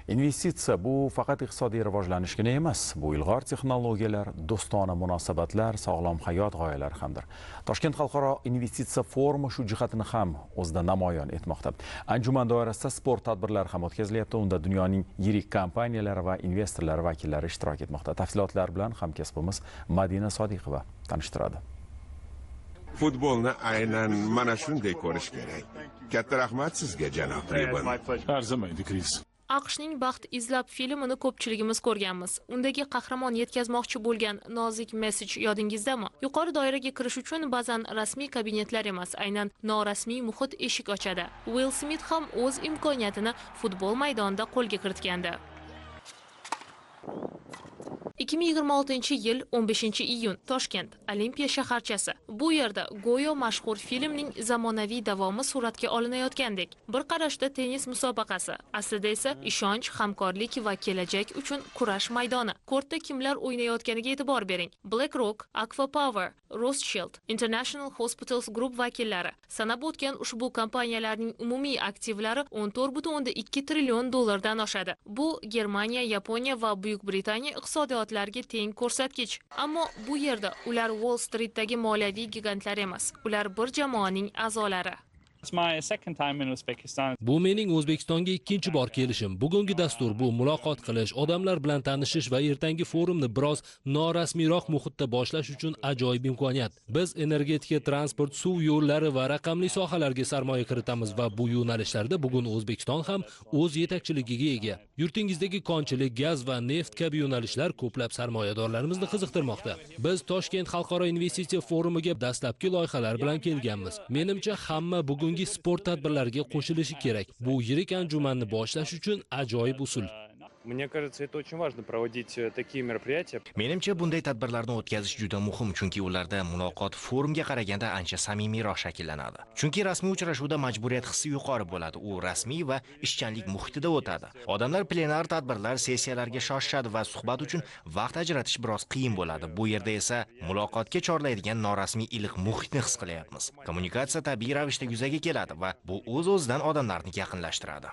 Investitsiya bu faqat iqtisodiy rivojlanishgina emas, bu ilg'or texnologiyalar, do'stona munosabatlar, sog'lom hayot g'oyalari hamdir. Toshkent xalqaro investitsiya forumi shu jihatini ham o'zida namoyon etmoqda. Anjuman doirasida sport tadbirlari ham o'tkazilyapti. Unda dunyoning yirik kompaniyalari va investorlari vakillari ishtirok etmoqda. Tafsilotlar bilan hamkasbimiz Madina Sodiqova tanishtiradi. Futbolni aynan mana shunday ko'rish kerak. Katta rahmat sizga, janob Ribbon. Arzimaydi, Kris. AQShning Baxt izlab filmini ko'pchiligimiz ko'rganmiz. Undagi qahramon yetkazmoqchi bo'lgan nozik message yodingizdami? Yuqori doiraga kirish uchun ba'zan rasmiy kabinetlar emas, aynan norasmiy muhit eshik ochadi. Will Smith ham o'z imkoniyatini futbol maydonida qo'lga kiritgandi. 2026-yil 15-iyun Toshkent Olimpiya shaharchasi. Bu yerda go'yo mashhur filmning zamonaviy davomi suratga olinayotgandek. Bir qarashda tennis musobaqasi, aslida esa ishonch, hamkorlik va kelajak uchun kurash maydoni. Kortda kimlar o'ynayotganiga e'tibor bering. BlackRock, Aqua Power, Rothschild, International Hospitals Group vakillari. Sanab o'tgan ushbu kompaniyalarning umumiy aktivlari 14,2 trillion dollardan oshadi. Bu Germaniya, Yaponiya va Buyuk Britaniya iqtisodiyotlarga teng ko'rsatkich. Ammo bu yerda ular Wall Streetdagi moliyaviy gigantlar emas, ular bir jamoaning a'zolari. Bu mening O'zbekistonga ikkinchi bor kelishim. Bugungi dastur bu muloqot qilish, odamlar bilan tanishish va ertangi forumni biroz norasmiyroq muhitda boshlash uchun ajoyib imkoniyat. Biz energetika, transport, suv yo'llari va raqamli sohalarga sarmoya kiritamiz va bu yo'nalishlarda bugun O'zbekiston ham o'z yetakchiligiga ega. Yurtingizdagi konchilik, gaz va neft kabi yo'nalishlar ko'plab sarmoyadorlarimizni qiziqtirmoqda. Biz Toshkent xalqaro investitsiya forumiga dastlabki loyihalar bilan kelganmiz. Menimcha hamma bugungi sport tadbirlariga qo'shilishi kerak. Bu yirik anjumanni boshlash uchun ajoyib usul. Menimcha bunday tadbirlarni o'tkazish juda muhim, chunki ularda muloqot forumga qaraganda ancha samimiyroq shakllanadi. Chunki rasmiy uchrashuvda majburiyat hissi yuqori bo'ladi. U rasmiy va ishchanlik muhitida o'tadi. Odamlar plenar tadbirlar, sessiyalarga shoshadi va suhbat uchun vaqt ajratish biroz qiyin bo'ladi. Bu yerda esa muloqotga chorlaydigan norasmiy iliq muhitni his qilyapmiz. Kommunikatsiya tabiiy ravishda yuzaga keladi va bu o'z-o'zidan odamlarni yaqinlashtiradi.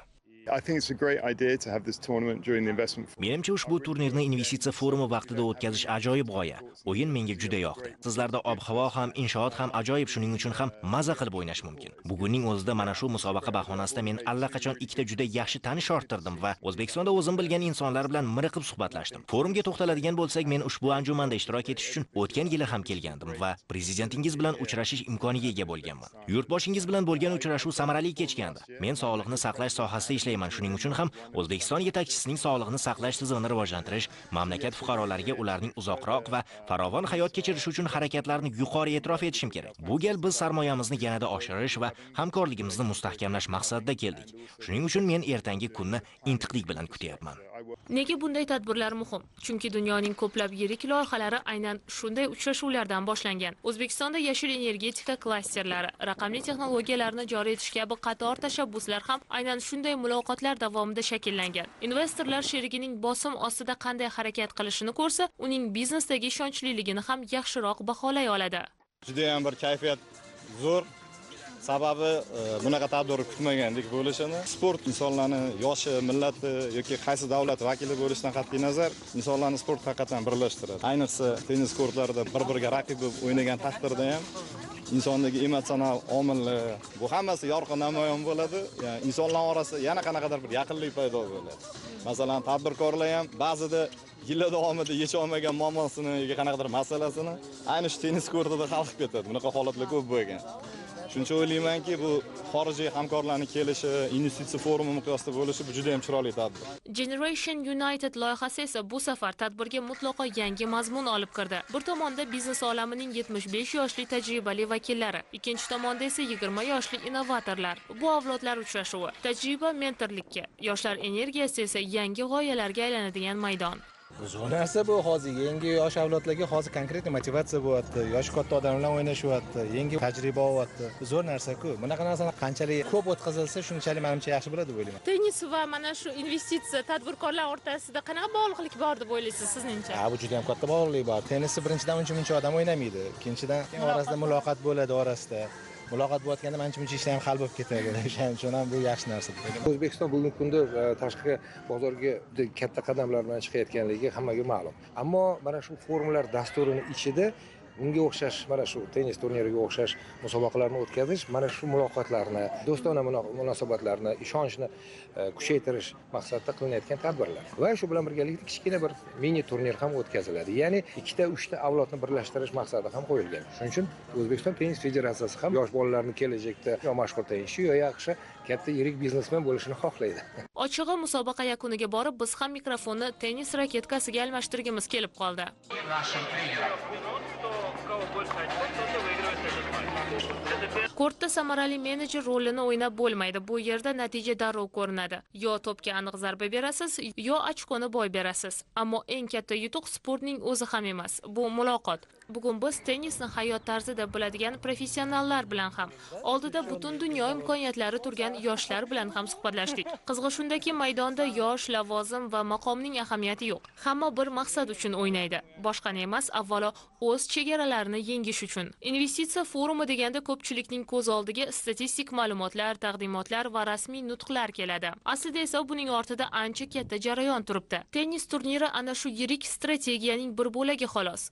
Menimcha ushbu turnirni investitsiya forumi vaqtida o'tkazish ajoyib g'oya. O'yin menga juda yoqdi. Sizlarda ob-havo ham, inshoot ham ajoyib, shuning uchun ham maza qilib o'ynash mumkin. Bugunning o'zida mana shu musobaqa bahonasida men allaqachon ikkita juda yaxshi tanish orttirdim va O'zbekistonda o'zim bilgan insonlar bilan miriqib suhbatlashdim. Forumga to'xtaladigan bo'lsak, men ushbu anjumanda ishtirok etish uchun o'tgan yili ham kelgandim va prezidentingiz bilan uchrashish imkoniga ega bo'lganman. Yurtboshingiz bilan bo'lgan uchrashuv samarali kechgandi. Men sog'liqni saqlash sohasida ishlayman. Shuning uchun ham O'zbekiston yetakchisining sog'liqni saqlash tizimini rivojlantirish, mamlakat fuqarolariga ularning uzoqroq va farovon hayot kechirishi uchun harakatlarni yuqori e'tirof etishim kerak. Bu gal biz sarmoyamizni yanada oshirish va hamkorligimizni mustahkamlash maqsadida keldik. Shuning uchun men ertangi kunni intiqlik bilan kutyapman. Nega bunday tadbirlar muhim? Chunki dunyoning ko'plab yirik loyihalari aynan shunday uchrashuvlardan boshlangan. O'zbekistonda yashil energetika klasterlari, raqamli texnologiyalarni joriy etish kabi qator tashabbuslar ham aynan shunday muloqotlar davomida shakllangan. Investorlar sherigining bosim ostida qanday harakat qilishini ko'rsa, uning biznesdagi ishonchliligini ham yaxshiroq baholay oladi. Juda ham bir kayfiyat zo'r. Sababi bunaqa tadbir kutmagandik bo'lishini. Sport insonlarni yoshi, millati yoki qaysi davlat vakili bo'lishidan qat'iy nazar, insonlarni sport haqiqatan birlashtiradi. Ayniqsa tennis kortlarida bir-biriga raqib bo'lib o'ynagan taqdirda ham insondagi emotsional omillar bu hammasi yorqin namoyon bo'ladi. Ya'ni insonlar orasida yana qanaqadir bir yaqinlik paydo bo'ladi. Masalan, tadbirkorlar ham ba'zida yillar davomida yecha olmagan muammosini yoki qanaqadir masalasini ayni shu tennis kortida hal qilib ketadi. Bunaqa holatlar ko'p bo'lgan. Shuncha o'ylaymanki, bu xorijiy hamkorlarning kelishi, investitsiya forumi miqyosida bo'lishi bu juda ham chiroyli tadbir. Generation United loyihasi esa bu safar tadbirga mutlaqo yangi mazmun olib kirdi. Bir tomonda biznes olamining 75 yoshli tajribali vakillari, ikkinchi tomonda esa 20 yoshli innovatorlar. Bu avlodlar uchrashuvi, tajriba mentorlikka, yoshlar energiyasi esa yangi g'oyalarga aylanadigan maydon. Zo'r narsa bu hozir yangi yosh avlodlarga hozir konkret motivatsiya bo'lyapti. Yosh katta odamlar bilan o'ynashyapti, yangi tajriba olyapti. Zo'r narsa-ku. Bunaqa narsani qanchalik ko'p o'tkazilsa, shunchalik menimcha yaxshi bo'ladi deb o'ylayman. Tennis va mana shu investitsiya tadbirkorlar o'rtasida qanaqa bog'liqlik bor deb o'ylaysiz sizningcha? Bu juda ham katta bog'liqlik bor. Tennisni birinchidan uncha odam o'ynamaydi. Ikkinchidan orasida muloqot bo'ladi orasida. muloqot bo'layotganda manimcha ishlar ham hal bo'lib ketaveradi. O'shaning uchun ham bu yaxshi narsa. O'zbekiston bugungi kunda tashqi bozorga katta qadamlar bilan chiqayotganligi hammaga ma'lum. Ammo mana shu forumlar dasturining ichida unga o'xshash mana shu tennis turniriga o'xshash musobaqalarni o'tkazish, mana shu muloqotlarni, do'stona munosabatlarni, ishonchni kuchaytirish maqsadida qilinayotgan tadbirlar. Va shu bilan birgalikda kichkina bir mini turnir ham o'tkaziladi. Ya'ni 2-3 avlodni birlashtirish maqsadi ham qo'yilgan. Shuning uchun O'zbekiston tennis federatsiyasi ham yosh bolalarni kelajakda yo mashhur tennischi yo yaxshi katta yirik biznesmen bo'lishini xohlaydi. Ochig'i musobaqa yakuniga borib, biz ham mikrofonni tennis raketkasiga almashtirgimiz kelib qoldi. Kortda samarali menejer rolini o'ynab bo'lmaydi. Bu yerda natija darrov ko'rinadi. Yo to'pga aniq zarba berasiz, yo ochkoni boy berasiz. Ammo eng katta yutuq sportning o'zi ham emas. Bu muloqot. Bugun biz tennisni hayot tarzida biladigan professionallar bilan ham, oldida butun dunyo imkoniyatlari turgan yoshlar bilan ham suhbatlashdik. Qizig'i shundaki, maydonda yosh, lavozim va maqomning ahamiyati yo'q. Hamma bir maqsad uchun o'ynaydi. Boshqani emas, avvalo o'z chegaralarini yengish uchun. Investitsiya forumi deganda ko'pchilikning ko'z oldiga statistik ma'lumotlar, taqdimotlar va rasmiy nutqlar keladi. Aslida esa buning ortida ancha katta jarayon turibdi. Tennis turniri ana shu yirik strategiyaning bir bo'lagi xolos.